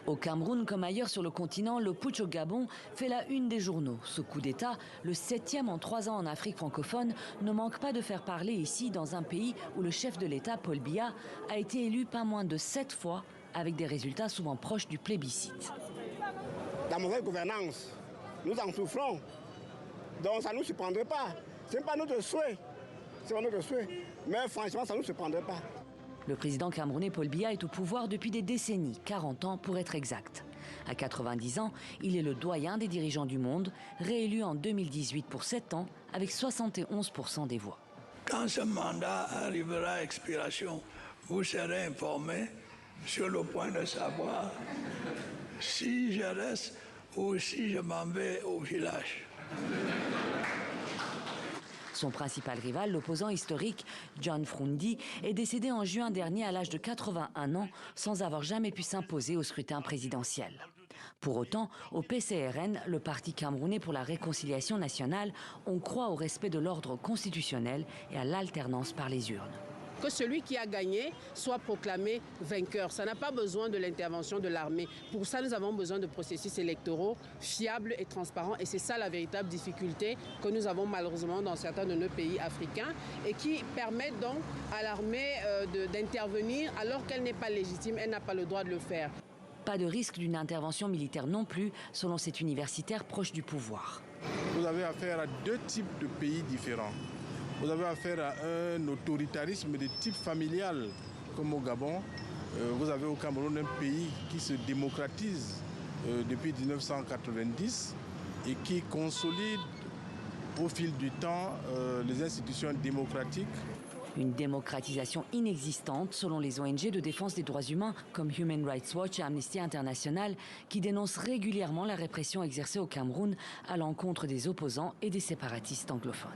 Au Cameroun comme ailleurs sur le continent, le putsch au Gabon fait la une des journaux. Ce coup d'État, le 7e en 3 ans en Afrique francophone, ne manque pas de faire parler ici dans un pays où le chef de l'État, Paul Biya, a été élu pas moins de 7 fois avec des résultats souvent proches du plébiscite. La mauvaise gouvernance, nous en souffrons. Donc ça ne nous surprendrait pas. Ce n'est pas notre souhait. C'est pas notre souhait. Mais franchement, ça ne nous surprendrait pas. Le président camerounais Paul Biya est au pouvoir depuis des décennies, 40 ans pour être exact. À 90 ans, il est le doyen des dirigeants du monde, réélu en 2018 pour 7 ans avec 71% des voix. Quand ce mandat arrivera à expiration, vous serez informés sur le point de savoir si je reste ou si je m'en vais au village. Son principal rival, l'opposant historique John Frundi, est décédé en juin dernier à l'âge de 81 ans sans avoir jamais pu s'imposer au scrutin présidentiel. Pour autant, au PCRN, le Parti camerounais pour la réconciliation nationale, on croit au respect de l'ordre constitutionnel et à l'alternance par les urnes. Que celui qui a gagné soit proclamé vainqueur. Ça n'a pas besoin de l'intervention de l'armée. Pour ça, nous avons besoin de processus électoraux fiables et transparents. Et c'est ça la véritable difficulté que nous avons malheureusement dans certains de nos pays africains et qui permettent donc à l'armée d'intervenir alors qu'elle n'est pas légitime, elle n'a pas le droit de le faire. Pas de risque d'une intervention militaire non plus, selon cet universitaire proche du pouvoir. Vous avez affaire à 2 types de pays différents. Vous avez affaire à un autoritarisme de type familial, comme au Gabon. Vous avez au Cameroun un pays qui se démocratise depuis 1990 et qui consolide au fil du temps les institutions démocratiques. Une démocratisation inexistante selon les ONG de défense des droits humains comme Human Rights Watch et Amnesty International qui dénoncent régulièrement la répression exercée au Cameroun à l'encontre des opposants et des séparatistes anglophones.